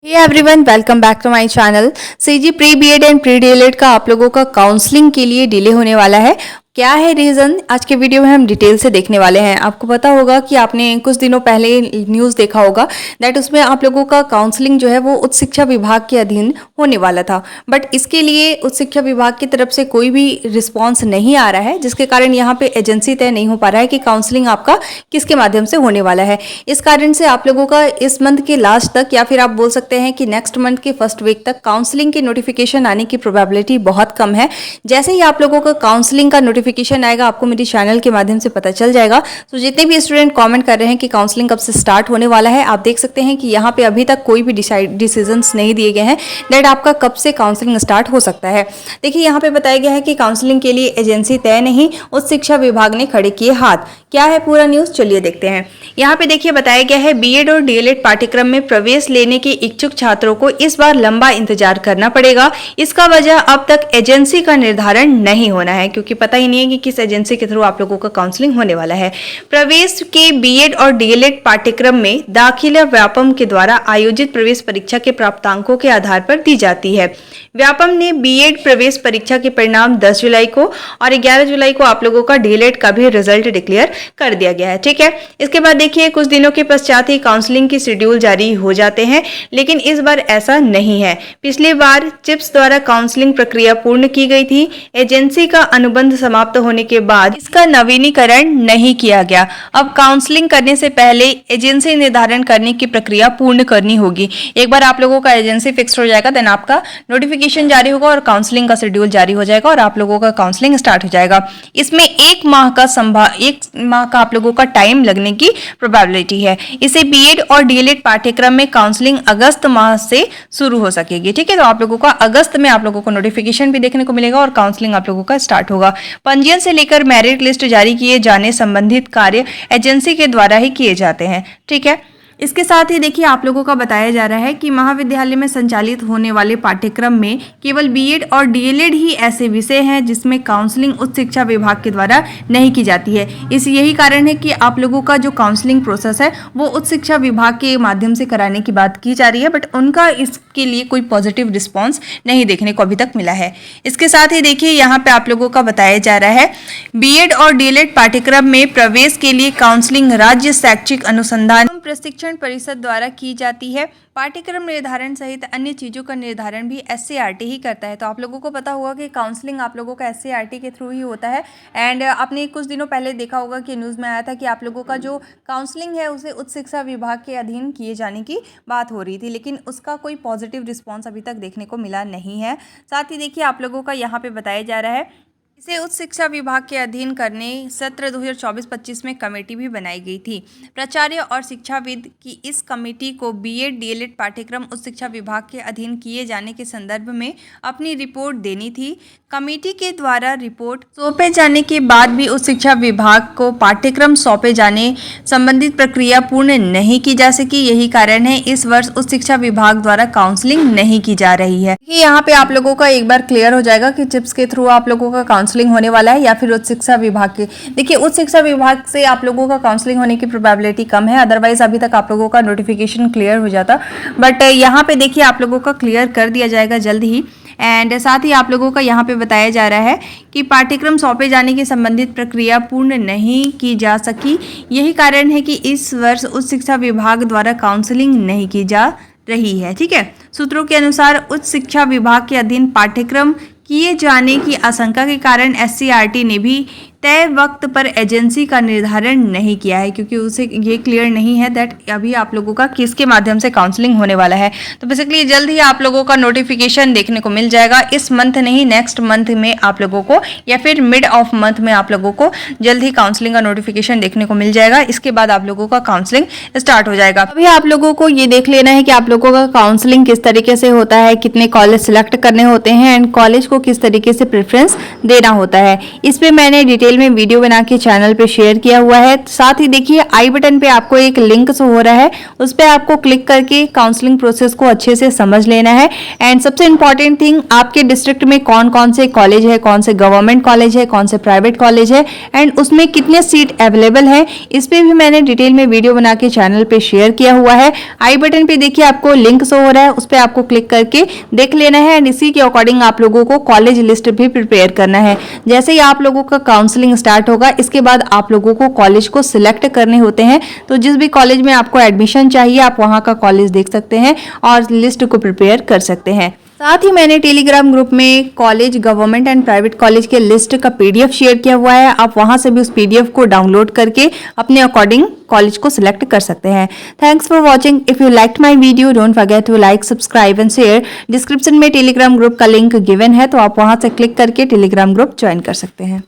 Hey everyone, welcome back to my channel. CG pre BEd and pre DElEd का आप लोगों का counselling के लिए डिले होने वाला है। क्या है रीज़न, आज के वीडियो में हम डिटेल से देखने वाले हैं। आपको पता होगा कि आपने कुछ दिनों पहले न्यूज़ देखा होगा दैट उसमें आप लोगों का काउंसलिंग जो है वो उच्च शिक्षा विभाग के अधीन होने वाला था, बट इसके लिए उच्च शिक्षा विभाग की तरफ से कोई भी रिस्पॉन्स नहीं आ रहा है, जिसके कारण यहाँ पे एजेंसी तय नहीं हो पा रहा है कि काउंसलिंग आपका किसके माध्यम से होने वाला है। इस कारण से आप लोगों का इस मंथ के लास्ट तक या फिर आप बोल सकते हैं कि नेक्स्ट मंथ के फर्स्ट वीक तक काउंसलिंग के नोटिफिकेशन आने की प्रोबेबिलिटी बहुत कम है। जैसे ही आप लोगों का काउंसलिंग का नोटिफिकेशन आएगा आपको मेरी चैनल के माध्यम से पता चल जाएगा। तो जितने भी स्टूडेंट कमेंट कर रहे हैं कि काउंसलिंग कब से स्टार्ट होने वाला है, आप देख सकते हैं कि यहाँ पे अभी तक कोई भी डिसीजंस नहीं दिए गए हैं दैट आपका कब से काउंसलिंग स्टार्ट हो सकता है। देखिए यहाँ पे बताया गया है कि काउंसलिंग के लिए एजेंसी तय नहीं, उच्च शिक्षा विभाग ने खड़े किए हाथ। क्या है पूरा न्यूज़, चलिए देखते हैं। यहाँ पे देखिए बताया गया है बीएड और डीएलएड पाठ्यक्रम में प्रवेश लेने के इच्छुक छात्रों को इस बार लंबा इंतजार करना पड़ेगा। इसका वजह अब तक एजेंसी का निर्धारण नहीं होना है, क्योंकि पता ही नहीं है कि किस एजेंसी के थ्रू आप लोगों का काउंसलिंग होने वाला है। प्रवेश के बीएड और डीएलएड पाठ्यक्रम में दाखिला व्यापम के द्वारा आयोजित प्रवेश परीक्षा के प्राप्तांकों के आधार पर दी जाती है। व्यापम ने बीएड प्रवेश परीक्षा के परिणाम 10 जुलाई को और 11 जुलाई को आप लोगों का डीएलएड का भी रिजल्ट डिक्लेयर कर दिया गया है। ठीक है, इसके बाद देखिए कुछ दिनों के पश्चात ही काउंसलिंग की शेड्यूल जारी हो जाते हैं, लेकिन इस बार ऐसा नहीं है। पिछली बार चिप्स द्वारा काउंसलिंग प्रक्रिया पूर्ण की गई थी। एजेंसी का अनुबंध समाप्त होने के बाद इसका नवीनीकरण नहीं किया गया। अब काउंसलिंग करने से पहले एजेंसी निर्धारण करने की प्रक्रिया पूर्ण करनी होगी। एक बार आप लोगों का एजेंसी फिक्स हो जाएगा देन आपका नोटिफिकेशन जारी होगा और काउंसलिंग का शेड्यूल जारी हो जाएगा और आप लोगों का काउंसलिंग स्टार्ट हो जाएगा। इसमें एक माह का आप लोगों का टाइम लगने की प्रोबेबिलिटी है। इसे बीएड और डीएलएड पाठ्यक्रम में काउंसलिंग अगस्त माह से शुरू हो सकेगी। ठीक है, तो आप लोगों का अगस्त में आप लोगों को नोटिफिकेशन भी देखने को मिलेगा और काउंसलिंग आप लोगों का स्टार्ट होगा। पंजीयन से लेकर मेरिट लिस्ट जारी किए जाने संबंधित कार्य एजेंसी के द्वारा ही किए जाते हैं। ठीक है, इसके साथ ही देखिए आप लोगों का बताया जा रहा है कि महाविद्यालय में संचालित होने वाले पाठ्यक्रम में केवल बीएड और डीएलएड ही ऐसे विषय हैं जिसमें काउंसलिंग उच्च शिक्षा विभाग के द्वारा नहीं की जाती है। यही कारण है कि आप लोगों का जो काउंसलिंग प्रोसेस है वो उच्च शिक्षा विभाग के माध्यम से कराने की बात की जा रही है, बट उनका इसके लिए कोई पॉजिटिव रिस्पॉन्स नहीं देखने को अभी तक मिला है। इसके साथ ही देखिए यहाँ पे आप लोगों का बताया जा रहा है बीएड और डीएलएड पाठ्यक्रम में प्रवेश के लिए काउंसलिंग राज्य शैक्षिक अनुसंधान प्रशिक्षण परिषद द्वारा की जाती है। पाठ्यक्रम निर्धारण सहित अन्य चीज़ों का निर्धारण भी एससीईआरटी ही करता है। तो आप लोगों को पता होगा कि काउंसलिंग आप लोगों का एससीईआरटी के थ्रू ही होता है। एंड आपने कुछ दिनों पहले देखा होगा कि न्यूज़ में आया था कि आप लोगों का जो काउंसलिंग है उसे उच्च शिक्षा विभाग के अधीन किए जाने की बात हो रही थी, लेकिन उसका कोई पॉजिटिव रिस्पॉन्स अभी तक देखने को मिला नहीं है। साथ ही देखिए आप लोगों का यहाँ पर बताया जा रहा है इसे उच्च शिक्षा विभाग के अधीन करने सत्र 2024-25 में कमेटी भी बनाई गई थी। प्राचार्य और शिक्षाविद की इस कमेटी को बीएड डीएलएड पाठ्यक्रम उच्च शिक्षा विभाग के अधीन किए जाने के संदर्भ में अपनी रिपोर्ट देनी थी। कमेटी के द्वारा रिपोर्ट सौंपे जाने के बाद भी उच्च शिक्षा विभाग को पाठ्यक्रम सौंपे जाने संबंधित प्रक्रिया पूर्ण नहीं की जा सकी। यही कारण है इस वर्ष उच्च शिक्षा विभाग द्वारा काउंसलिंग नहीं की जा रही है। यहाँ पे आप लोगों का एक बार क्लियर हो जाएगा कि चिप्स के थ्रू आप लोगों का काउंसलिंग होने वाला है या फिर उच्च शिक्षा विभाग के। देखिए उच्च शिक्षा विभाग से आप लोगों का काउंसलिंग होने की प्रोबेबिलिटी कम है, अदरवाइज अभी तक आप लोगों का नोटिफिकेशन क्लियर हो जाता, बट यहाँ पे देखिए आप लोगों का क्लियर कर दिया जाएगा जल्द ही। एंड साथ ही आप लोगों का यहाँ पे बताया जा रहा है कि पाठ्यक्रम सौंपे जाने की संबंधित प्रक्रिया पूर्ण नहीं की जा सकी। यही कारण है कि इस वर्ष उच्च शिक्षा विभाग द्वारा काउंसलिंग नहीं की जा रही है। ठीक है, सूत्रों के अनुसार उच्च शिक्षा विभाग के अधीन पाठ्यक्रम किए जाने की आशंका के कारण एससीईआरटी ने भी तय वक्त पर एजेंसी का निर्धारण नहीं किया है, क्योंकि उसे ये क्लियर नहीं है दैट अभी आप लोगों का किसके माध्यम से काउंसलिंग होने वाला है। तो बेसिकली जल्द ही आप लोगों का नोटिफिकेशन देखने को मिल जाएगा। इस मंथ नहीं, नेक्स्ट मंथ में आप लोगों को या फिर मिड ऑफ मंथ में आप लोगों को जल्द ही काउंसलिंग का नोटिफिकेशन देखने को मिल जाएगा। इसके बाद आप लोगों का काउंसलिंग स्टार्ट हो जाएगा। अभी आप लोगों को ये देख लेना है कि आप लोगों का काउंसलिंग किस तरीके से होता है, कितने कॉलेज सिलेक्ट करने होते हैं एंड कॉलेज को किस तरीके से प्रेफरेंस देना होता है। इस पर मैंने डिटेल डिटेल में वीडियो बना के चैनल पे शेयर किया हुआ है। साथ ही देखिए आई बटन पे आपको एक लिंक शो हो रहा है, उस पर आपको क्लिक करके काउंसलिंग प्रोसेस को अच्छे से समझ लेना है। एंड सबसे इंपॉर्टेंट थिंग, आपके डिस्ट्रिक्ट में कौन कौन से कॉलेज है, कौन से गवर्नमेंट कॉलेज है, कौन से प्राइवेट कॉलेज है एंड उसमें कितने सीट अवेलेबल है, इस पे भी मैंने डिटेल में वीडियो बना के चैनल पे शेयर किया हुआ है। आई बटन पे देखिए आपको लिंक शो हो रहा है, उस पर आपको क्लिक करके देख लेना है एंड इसी के अकॉर्डिंग आप लोगों को कॉलेज लिस्ट भी प्रिपेयर करना है। जैसे ही आप लोगों का काउंसलिंग स्टार्ट होगा, इसके बाद आप लोगों को कॉलेज को सिलेक्ट करने होते हैं। तो जिस भी कॉलेज में आपको एडमिशन चाहिए, आप वहां का कॉलेज देख सकते हैं और लिस्ट को प्रिपेयर कर सकते हैं। साथ ही मैंने टेलीग्राम ग्रुप में college, government and private college के लिस्ट का पीडीएफ शेयर किया हुआ है। आप वहां से भी उस पीडीएफ को डाउनलोड करके अपने अकॉर्डिंग कॉलेज को सिलेक्ट कर सकते हैं। Thanks for watching. If you liked my video, don't forget to like, subscribe and share. Description में टेलीग्राम ग्रुप का लिंक गिवन है, तो आप वहां से क्लिक करके टेलीग्राम ग्रुप ज्वाइन कर सकते हैं।